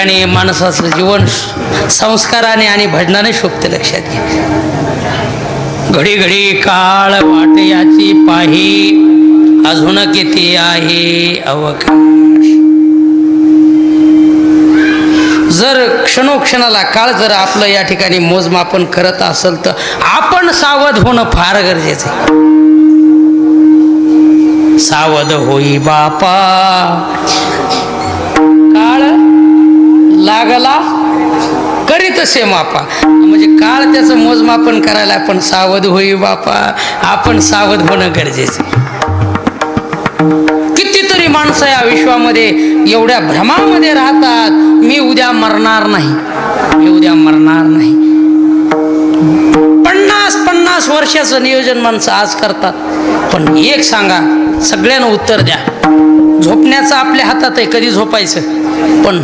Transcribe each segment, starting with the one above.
ठिकाणी माणसाचं जीवन संस्काराने आणि भजनाने शोभते, लक्षात घ्या. घडी घडी काळ वाट याची पाही, अजून किती आहे अवकाश. जर क्षणोक्षणाला काळ जर आपलं या ठिकाणी मोजमापन करत असेल तर आपण सावध होणं फार गरजेचं आहे. सावध होई बापा, काळ लागला करीतसे मापा. म्हणजे काळ त्याचं मोजमापन करायला आपण सावध होई बापा, आपण सावध होणं गरजेचं आहे. कितीतरी माणसं या विश्वामध्ये एवढ्या भ्रमामध्ये राहतात, मी उद्या मरणार नाही, मी उद्या मरणार नाही. 50-50 वर्षाचं नियोजन माणसं आज करतात. पण एक सांगा, सगळ्यांना उत्तर द्या, झोपण्याचं आपल्या हातात आहे, कधी झोपायचं, पण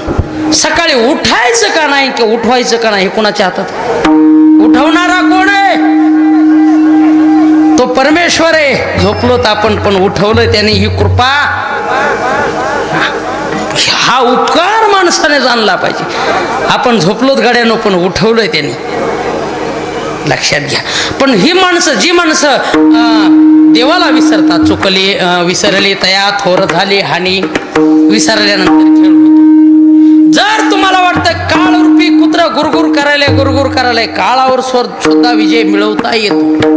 सकाळी उठायचं का नाही किंवा उठवायचं का नाही हे कोणाच्या हातात? उठवणारा कोण आहे? तो परमेश्वर आहे. झोपलोत आपण, पण उठवलं त्याने, ही कृपा, हा उपकार माणसाने जाणला पाहिजे. आपण झोपलोत गाड्यानं, पण उठवलंय त्याने, लक्षात घ्या. पण ही माणसं, जी माणसं देवाला विसरतात, चुकली विसरली तया थोर झाली हानी, विसरल्यानंतर खेळ होतो. जर तुम्हाला वाटतं काळरूपी कुत्र गुरगुर करायला काळावर सुद्धा विजय मिळवता येतो.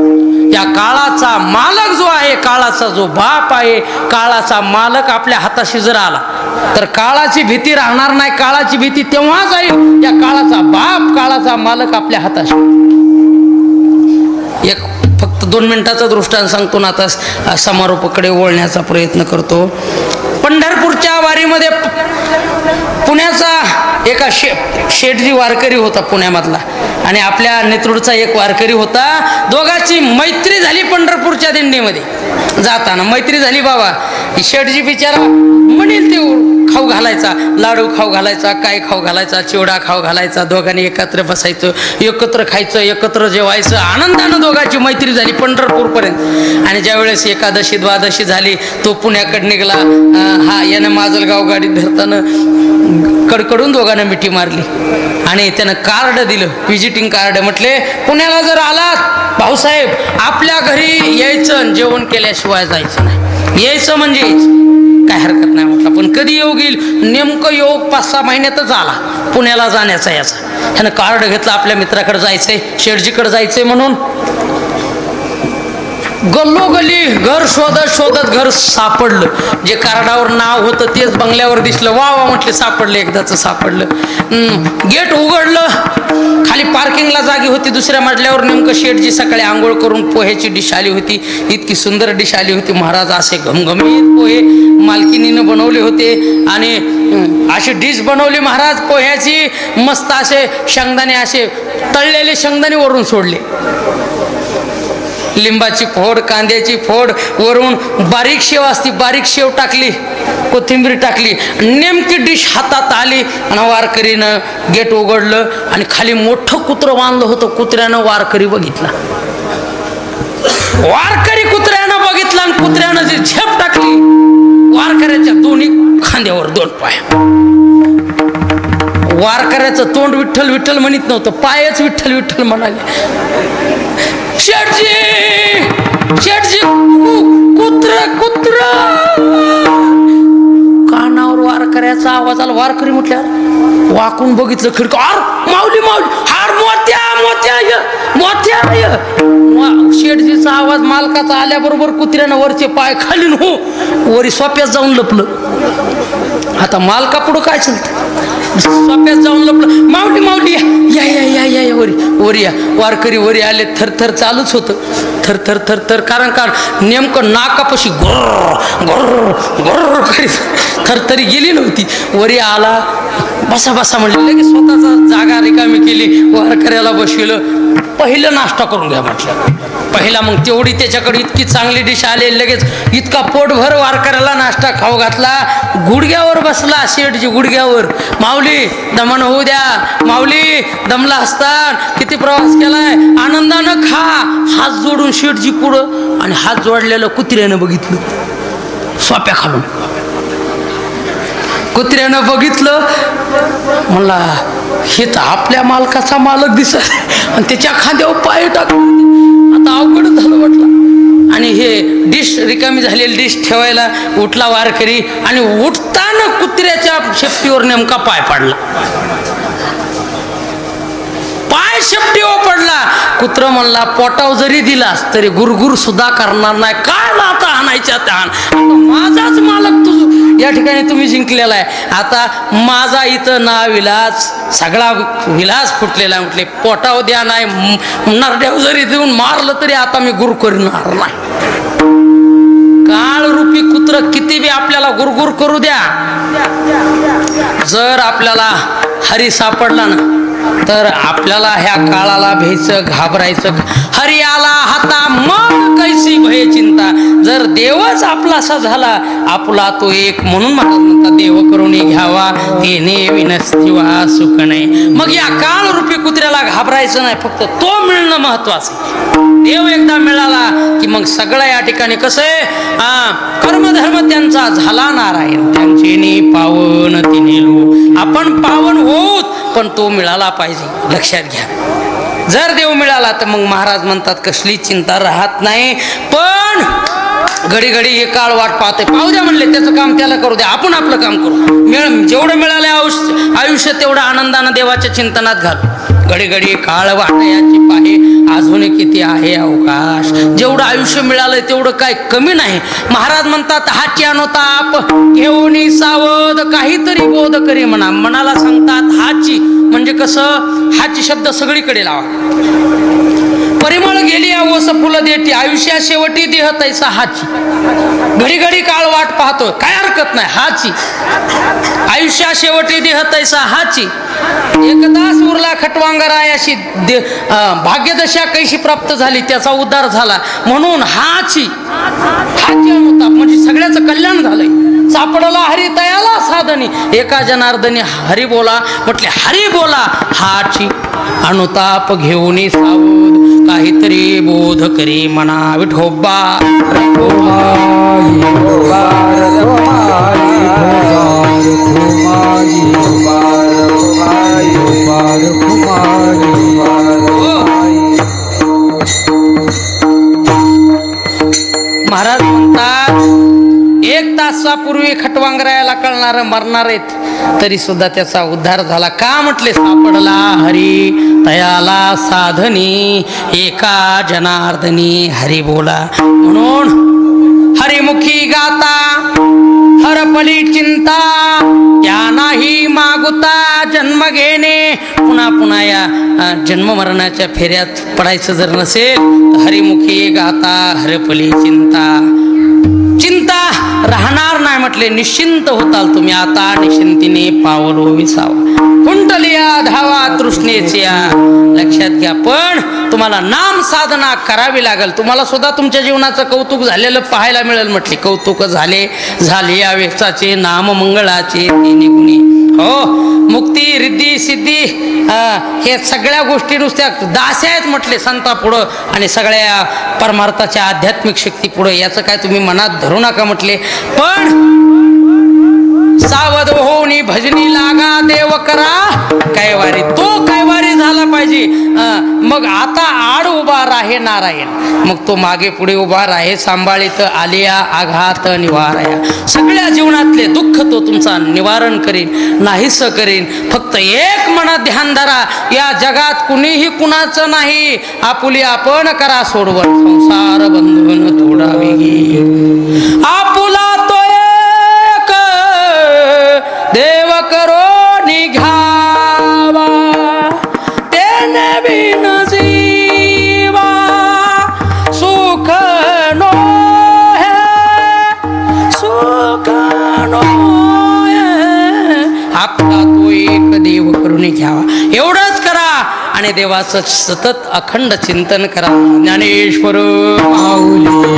या काळाचा मालक जो आहे, काळाचा जो बाप आहे, काळाचा मालक आपल्या हाताशी जर आला तर काळाची भीती राहणार नाही. काळाची भीती तेव्हा जाईल या काळाचा बाप, काळाचा मालक आपल्या हाताशी. एक फक्त 2 मिनिटाचा दृष्टांत सांगतो ना, आता समारोपाकडे वळण्याचा प्रयत्न करतो. पंढरपूरच्या वारीमध्ये पुण्याचा एका शेठजी वारकरी होता पुण्यामधला, आणि आपल्या नेतृत्वाचा एक वारकरी होता. दोघांची मैत्री झाली. पंढरपूरच्या दिंडीमध्ये जाताना मैत्री झाली. बाबा शेठजी बिचारा म्हणेल ते खाऊ घालायचा, लाडू खाऊ घालायचा, काय खाऊ घालायचा, चिवडा खाऊ घालायचा. दोघांनी एकत्र बसायचं, एकत्र खायचं, एकत्र जेवायचं. आनंदानं दोघांची मैत्री झाली पंढरपूरपर्यंत. आणि ज्यावेळेस एकादशी द्वादशी झाली, तो पुण्याकडे निघाला. हा यानं माजलगाव गाडीत धरताना कडकडून दोघांना मिठी मारली आणि त्यानं कार्ड दिलं, व्हिजिटिंग कार्ड. म्हटले पुण्याला जर आलात भाऊसाहेब, आपल्या घरी यायचं, जेवण केल्याशिवाय जायचं नाही, यायचं म्हणजे यायचं, काय हरकत नाही. म्हटलं पण कधी योग येईल? नेमकं योग 5-6 महिन्यातच आला पुण्याला जाण्याचा. याचा त्यानं कार्ड घेतलं, आपल्या मित्राकडे जायचंय, शेठजीकडे जायचंय म्हणून. गल्लोगल्ली घर शोधत शोधत घर सापडलं. जे कार्डावर नाव होतं तेच बंगल्यावर दिसलं. वा वा म्हटले, सापडलं, एकदाच सापडलं. गेट उघडलं, खाली पार्किंगला जागी होती. दुसऱ्या मजल्यावर नेमकं शेठजी सकाळी आंघोळ करून पोह्याची डिश आली होती. इतकी सुंदर डिश आली होती. महाराज असे घमघमीत पोहे मालकिनीनं बनवले होते आणि अशी डिश बनवली महाराज पोह्याची. मस्त असे शेंगदाणे, असे तळलेले शेंगदाणे वरून सोडले, लिंबाची फोड, कांद्याची फोड, वरून बारीक शेव असती, बारीक शेव टाकली, कोथिंबीर टाकली. नेमकी डिश हातात आली आणि वारकरीनं गेट उघडलं आणि खाली मोठं कुत्रं बांधलं होतं. कुत्र्यानं वारकरी बघितला, वारकरी कुत्र्यानं बघितला आणि कुत्र्यानं जी झेप टाकली वारकऱ्याच्या दोन्ही खांद्यावर 2 पाय. वारकऱ्याचं तोंड विठ्ठल विठ्ठल म्हणत नव्हतं, पायच विठ्ठल विठ्ठल म्हणाले. शेठजी, शेठजी, कुत्र कुत्र. कानावर वारकऱ्याचा आवाज आला. वारकरी म्हटल्यावर वाकून बघितलं खिडकी. अरे माऊली माऊली, हार मोत्या मोत्या मोत्या. शेठजीचा आवाज मालकाचा आल्याबरोबर कुत्र्यानं वरचे पाय खाली हो वरी सोप्यात जाऊन लपलं. आता मालका पुढं काय चालतं, सोप्यात जाऊन लपलं. माऊली माऊली या या या या या वरी वरी या. वारकरी वरी आले. थरथर चालूच होतं, थरथर थरथर. कारण नेमकं नाकापाशी गोर गोर गोर करीत थरथरी गेली नव्हती. वरी आला, बसा बसा म्हणले. लगेच स्वतःचा जागा रिकामी केली, वारकऱ्याला बसविलं. पहिलं नाश्ता करून घ्या म्हटलं. पहिला मग तेवढी त्याच्याकडे इतकी चांगली डिश आली, लगेच इतका पोटभर वारकऱ्याला नाश्ता खाऊ घातला. गुडघ्यावर बसला शेठजी, गुडघ्यावर. माऊली दमन होऊ द्या, माऊली दमला असतात, किती प्रवास केलाय, आनंदानं खा. हात जोडून शेठजी पुढं आणि हात जोडलेलं कुत्र्यानं बघितलं सोप्या खालून. कुत्र्यानं बघितलं, म्हणला हे तर आपल्या मालकाचा मालक दिसत आणि त्याच्या खांद्यावर पाय टाकला, आता अवघड झालं म्हटलं. आणि हे डिश रिकामी झालेली डिश ठेवायला उठला वारकरी आणि उठताना कुत्र्याच्या शेपटीवर नेमका पाय पडला. पाय शेपटीवर पडला. कुत्र म्हणला पोटाव जरी दिलास तरी गुरगुर सुद्धा करणार नाही. काय आता आणायच्या त्या माझाच मालक तुझ या ठिकाणी तुम्ही जिंकलेला आहे. आता माझा इथं ना विलास सगळा विलास फुटलेला. म्हटले पोटाव द्या नाही नरड्याव जरी देऊन मारलं तरी आता मी गुर करणार नाही. काळ रूपी कुत्र किती बी आपल्याला गुरगुर करू द्या, जर आपल्याला हरी सापडला ना तर आपल्याला ह्या काळाला भ्यायचं घाबरायचं. हरी आला हाता मग कैसी भय चिंता. जर देवच आपलासा झाला आपला तो एक, म्हणून महाराज म्हणतात देव करून घ्यावा तेने विनस्तिवा सुख नाही. मग या काळ रूपी कुत्र्याला घाबरायचं नाही, फक्त तो मिळणं महत्वाचं. देव एकदा मिळाला की मग सगळं या ठिकाणी कसं आहे, कर्मधर्म त्यांचा झाला नारायण त्यांचे पावन तिनेलो. आपण पावन होत पण तो मिळाला पाहिजे, लक्षात घ्या. जर देव मिळाला तर मग महाराज म्हणतात कसली चिंता राहत नाही. पण घडी घडी हे काळ वाट पाहते, पाहू द्या म्हणले, त्याचं काम त्याला करू द्या, आपण आपलं काम करू. जेवढं मिळालं आयुष्य तेवढं आनंदानं देवाच्या चिंतनात घालू. घडी घडी काळ वाटायची पाहे अजून किती आहे अवकाश. जेवढं आयुष्य मिळालंय तेवढं काय कमी नाही. महाराज म्हणतात हाची अनुताप घेऊन सावध काहीतरी बोध करी म्हणा. मनाला सांगतात हाची म्हणजे कसं, हाची शब्द सगळीकडे लावा. परिमळ गेली ओस फुलं देती आयुष्या शेवटी देह तैसा हाची. घडी घडी काळ वाट पाहतो काय हरकत नाही, हाची आयुष्या शेवटी देह तैसा हाची. एकदाच उरला खटवांगरायाशी भाग्यदशा कैशी प्राप्त झाली त्याचा उद्धार झाला. म्हणून हाची अनुताप म्हणजे सगळ्याचं कल्याण झालंय. सापडला हरी तयाला साधनी एका जनार्दनी हरी बोला म्हटले, हरी बोला हाची अनुताप घेऊन सावध काहीतरी बोध करी म्हणा. विठोबा महाराज म्हणतात एक तासापूर्वी खटवांगरायाला कळणार मरणार आहेत तरी सुद्धा त्याचा उद्धार झाला. का म्हटले, सापडला हरी तयाला साधनी एका जनार्दनी हरी बोला. म्हणून हरिमुखी गाता हरपली चिंता त्या नाही मागुता जन्म घेणे. पुन्हा पुन्हा या जन्म मरणाच्या फेऱ्यात पडायचं जर नसेल तर हरिमुखी गाता हरपली चिंता. चिंता राहणार नाही म्हटले, निश्चिंत होताल तुम्ही आता निश्चिंतीने पावलो विसावा. कुंटलिया धावा तृष्णेच्या. लक्षात घ्या, पण तुम्हाला नाम साधना करावी लागेल. तुम्हाला सुद्धा तुमच्या जीवनाचं कौतुक झालेलं पाहायला मिळेल. म्हटले कौतुक झाले या वेचाचे नाम मंगळाचे तिन्ही गुणी. हो, मुक्ती रिद्धी सिद्धी हे सगळ्या गोष्टी नुसत्या दास्या आहेत म्हटले संता पुढं आणि सगळ्या परमार्थाच्या आध्यात्मिक शक्ती पुढं. याचं काय तुम्ही मनात धरू नका म्हटले. पण सावध होऊनी भजनी लागा देव करा कैवारी. तो कैवारी झाला पाहिजे. मग आता आड उभा राहे नारायण, मग तो मागे पुढे उभा राहे सांभाळीत आलिया आघात निवाराया. सगळ्या जीवनातले दुःख तो तुमचा निवारण करीन, नाहीस करीन. फक्त एक मनात ध्यान धरा, या जगात कुणीही कुणाचं नाही, आपुली आपण करा सोडवण. संसार बंधून थोडा वेगी आपुला तो एक देव करो निघावा. तेने बिन जीवा सुख नो है, सुख नो है. आपला तो एक देव करून घ्यावा. एवढंच करा आणि देवाचं सतत अखंड चिंतन करा. ज्ञानेश्वर माऊली